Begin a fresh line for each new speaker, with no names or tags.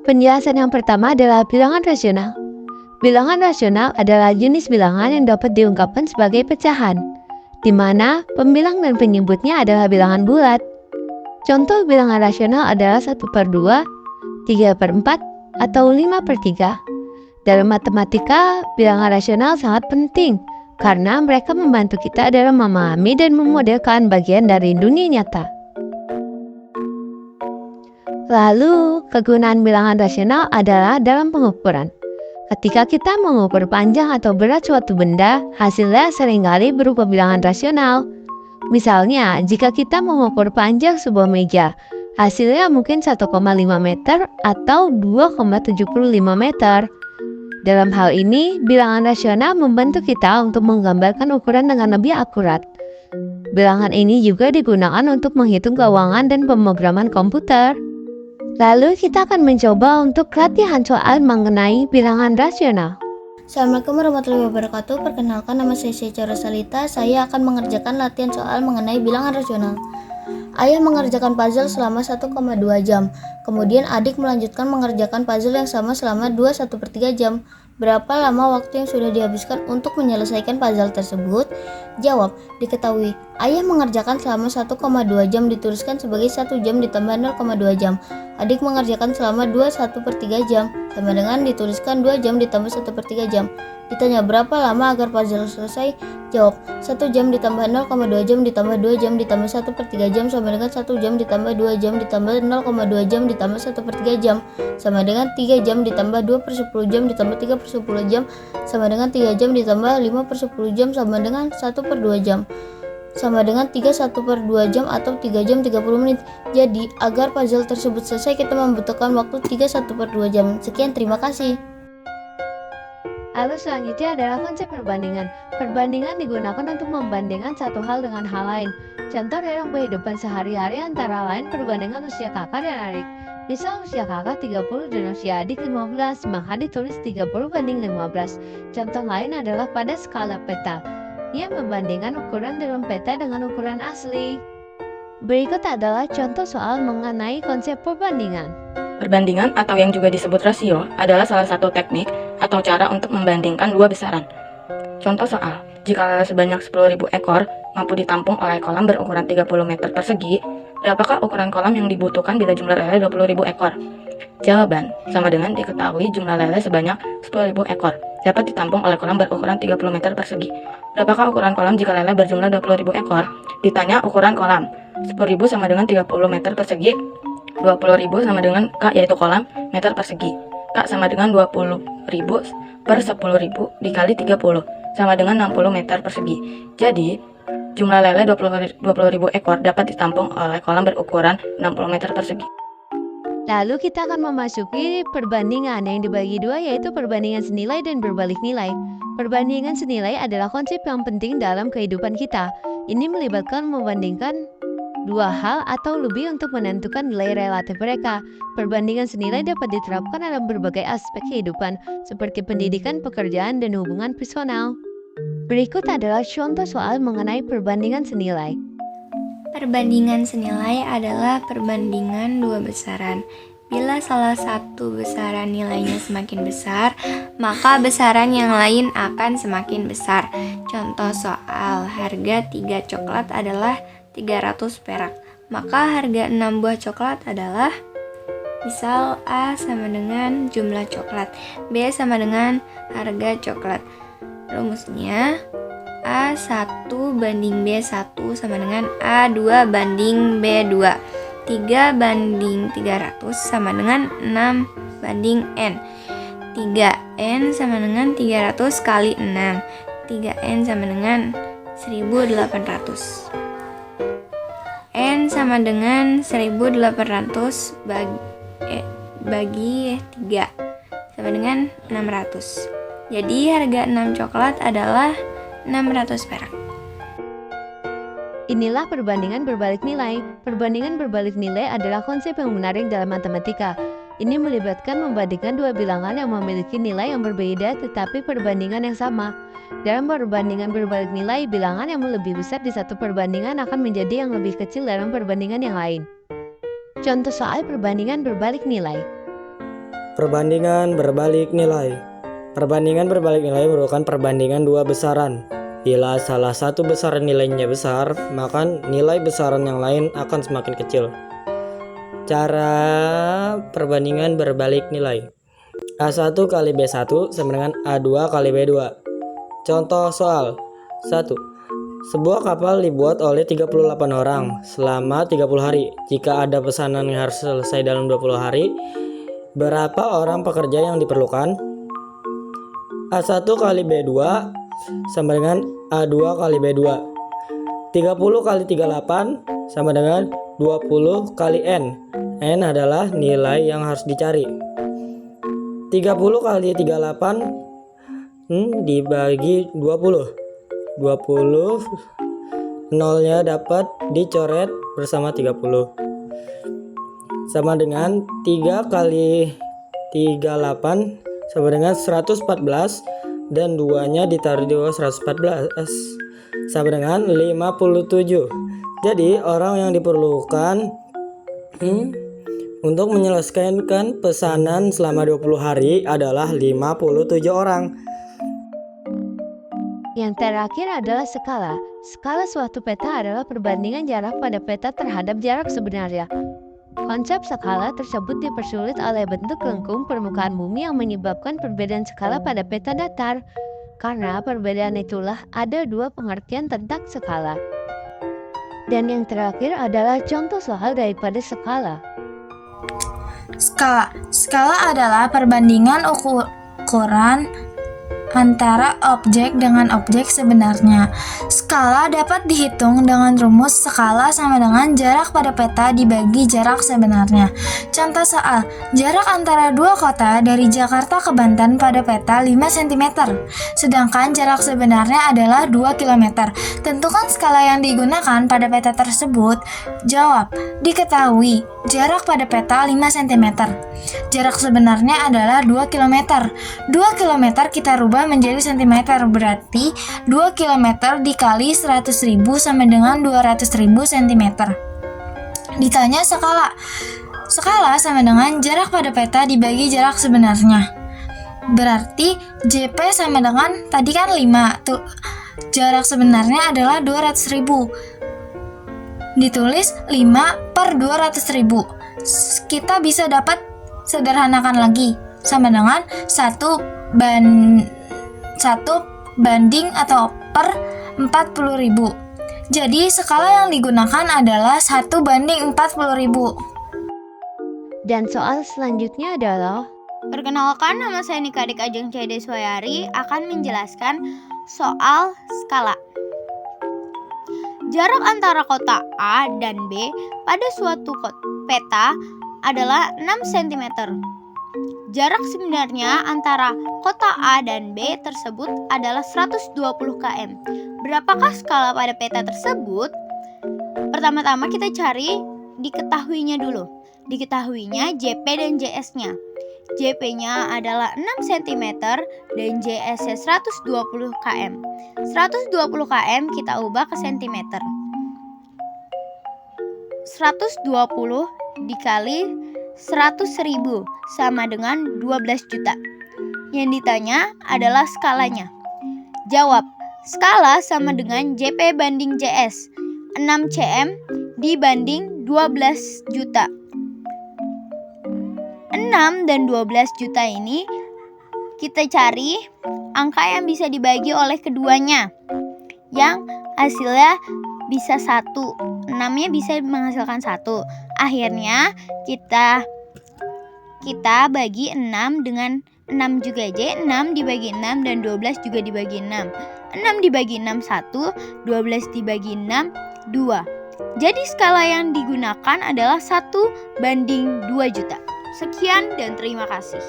Penjelasan yang pertama adalah bilangan rasional. Bilangan rasional adalah jenis bilangan yang dapat diungkapkan sebagai pecahan, di mana pembilang dan penyebutnya adalah bilangan bulat. Contoh bilangan rasional adalah 1/2, 3/4, atau 5/3. Dalam matematika, bilangan rasional sangat penting karena mereka membantu kita dalam memahami dan memodelkan bagian dari dunia nyata. Lalu, kegunaan bilangan rasional adalah dalam pengukuran. Ketika kita mengukur panjang atau berat suatu benda, hasilnya seringkali berupa bilangan rasional. Misalnya, jika kita mengukur panjang sebuah meja, hasilnya mungkin 1,5 meter atau 2,75 meter. Dalam hal ini, bilangan rasional membantu kita untuk menggambarkan ukuran dengan lebih akurat. Bilangan ini juga digunakan untuk menghitung keuangan dan pemrograman komputer. Lalu kita akan mencoba untuk latihan soal mengenai bilangan rasional.
Assalamualaikum warahmatullahi wabarakatuh. Perkenalkan, nama saya Syecha Rosalita. Saya akan mengerjakan latihan soal mengenai bilangan rasional. Ayah mengerjakan puzzle selama 1,2 jam. Kemudian adik melanjutkan mengerjakan puzzle yang sama selama 2 1/3 jam. Berapa lama waktu yang sudah dihabiskan untuk menyelesaikan puzzle tersebut? Jawab, diketahui. Ayah mengerjakan selama 1,2 jam dituliskan sebagai 1 jam ditambah 0,2 jam. Adik mengerjakan selama 2 1/3 jam, sama dengan dituliskan 2 jam ditambah 1/3 jam. Ditanya berapa lama agar puzzle selesai? Jawab, 1 jam ditambah 0,2 jam ditambah 2 jam ditambah 1/3 jam sama dengan 1 jam ditambah 2 jam ditambah 0,2 jam ditambah 1/3 jam sama dengan 3 jam ditambah 2/10 jam ditambah 3/10 jam sama dengan 3 jam ditambah 5/10 jam sama dengan 1/2 jam sama dengan 3 1/2 jam atau 3 jam 30 menit. Jadi, agar puzzle tersebut selesai kita membutuhkan waktu 3 1/2 jam. Sekian, terima kasih.
Lalu selanjutnya adalah konsep perbandingan. Perbandingan digunakan untuk membandingkan satu hal dengan hal lain. Contoh dalam kehidupan sehari-hari antara lain perbandingan usia kakak dan adik. Misal usia kakak 30 dan usia adik 15, maka ditulis 30/15. Contoh lain adalah pada skala peta. Ia membandingkan ukuran dalam peta dengan ukuran asli. Berikut adalah contoh soal mengenai konsep perbandingan.
Perbandingan atau yang juga disebut rasio adalah salah satu teknik atau cara untuk membandingkan dua besaran. Contoh soal, jika lele sebanyak 10.000 ekor mampu ditampung oleh kolam berukuran 30 meter persegi, berapakah ukuran kolam yang dibutuhkan bila jumlah lele 20.000 ekor? Jawaban, sama dengan diketahui jumlah lele sebanyak 10.000 ekor dapat ditampung oleh kolam berukuran 30 meter persegi. Berapakah ukuran kolam jika lele berjumlah 20.000 ekor? Ditanya ukuran kolam, 10.000 sama dengan 30 meter persegi, 20.000 sama dengan K yaitu kolam meter persegi. K sama dengan 20.000 per 10.000 dikali 30 sama dengan 60 meter persegi. Jadi, jumlah lele 20.000 ekor dapat ditampung oleh kolam berukuran 60 meter persegi.
Lalu kita akan memasuki perbandingan yang dibagi dua, yaitu perbandingan senilai dan berbalik nilai. Perbandingan senilai adalah konsep yang penting dalam kehidupan kita. Ini melibatkan membandingkan dua hal atau lebih untuk menentukan nilai relatif mereka. Perbandingan senilai dapat diterapkan dalam berbagai aspek kehidupan, seperti pendidikan, pekerjaan, dan hubungan personal. Berikut adalah contoh soal mengenai perbandingan senilai.
Perbandingan senilai adalah perbandingan dua besaran. Bila salah satu besaran nilainya semakin besar, maka besaran yang lain akan semakin besar. Contoh soal, harga 3 coklat adalah 300 perak. Maka harga 6 buah coklat adalah, misal A sama dengan jumlah coklat, B sama dengan harga coklat. Rumusnya A1 banding B1 sama dengan A2 banding B2. 3 banding 300 sama dengan 6 banding N. 3N sama dengan 300 kali 6. 3N sama dengan 1800. N sama dengan 1800 bagi 3 sama dengan 600. Jadi harga 6 coklat adalah 600 perak.
Inilah perbandingan berbalik nilai. Perbandingan berbalik nilai adalah konsep yang menarik dalam matematika. Ini melibatkan membandingkan dua bilangan yang memiliki nilai yang berbeda tetapi perbandingan yang sama. Dalam perbandingan berbalik nilai, bilangan yang lebih besar di satu perbandingan akan menjadi yang lebih kecil dalam perbandingan yang lain. Contoh soal perbandingan berbalik nilai.
Perbandingan berbalik nilai. Perbandingan berbalik nilai merupakan perbandingan dua besaran. Bila salah satu besaran nilainya besar, maka nilai besaran yang lain akan semakin kecil. Cara perbandingan berbalik nilai. A1 kali B1 sama dengan A2 kali B2. Contoh soal 1. Sebuah kapal dibuat oleh 38 orang selama 30 hari. Jika ada pesanan yang harus selesai dalam 20 hari, berapa orang pekerja yang diperlukan? A1 kali B2 sama dengan A2 kali B2. 30 kali 38 sama dengan 20 kali N. N adalah nilai yang harus dicari. 30 kali 38 dibagi 20. 20 nolnya dapat dicoret bersama 30. Sama dengan 3 kali 38 sama dengan 114 dan 2-nya ditaruh di bawah 114 sama dengan 57. Jadi orang yang diperlukan untuk menyelesaikan pesanan selama 20 hari adalah 57 orang.
Yang terakhir adalah skala. Skala suatu peta adalah perbandingan jarak pada peta terhadap jarak sebenarnya. Konsep skala tersebut dipersulit oleh bentuk lengkung permukaan bumi yang menyebabkan perbedaan skala pada peta datar. Karena perbedaan itulah ada dua pengertian tentang skala. Dan yang terakhir adalah contoh soal daripada skala.
Skala adalah perbandingan ukuran antara objek dengan objek sebenarnya. Skala dapat dihitung dengan rumus skala sama dengan jarak pada peta dibagi jarak sebenarnya. Contoh soal, jarak antara dua kota dari Jakarta ke Banten pada peta 5 cm, sedangkan jarak sebenarnya adalah 2 km. Tentukan skala yang digunakan pada peta tersebut. Jawab, diketahui jarak pada peta 5 cm. Jarak sebenarnya adalah 2 km. 2 km kita rubah menjadi cm, berarti 2 km dikali 100.000 sama dengan 200.000 cm. Ditanya skala. Skala sama dengan jarak pada peta dibagi jarak sebenarnya. Berarti JP sama dengan tadi kan 5. Tuh, jarak sebenarnya adalah 200.000. Ditulis 5 per 200.000. Kita bisa dapat sederhanakan lagi sama dengan 1 banding atau per 40.000. Jadi skala yang digunakan adalah 1 banding 40.000.
Dan soal selanjutnya adalah
Perkenalkan, nama saya Nikadik Ajeng Cede Swayari akan menjelaskan soal skala. Jarak antara kota A dan B pada suatu peta adalah 6 cm. Jarak sebenarnya antara kota A dan B tersebut adalah 120 km. Berapakah skala pada peta tersebut? Pertama-tama kita cari diketahuinya dulu. Diketahuinya JP dan JS-nya. JP-nya adalah 6 cm dan JS-nya 120 km. 120 km kita ubah ke cm. 120 dikali 100.000 sama dengan 12 juta. Yang ditanya adalah skalanya. Jawab, skala sama dengan JP banding JS. 6 cm dibanding 12 juta. 6 dan 12 juta ini kita cari angka yang bisa dibagi oleh keduanya, yang hasilnya bisa 1. 6-nya bisa menghasilkan 1. Akhirnya kita bagi 6 dengan 6 juga J. 6 dibagi 6 dan 12 juga dibagi 6. 6 dibagi 6 1, 12 dibagi 6 2. Jadi skala yang digunakan adalah 1 banding 2 juta. Sekian dan terima kasih.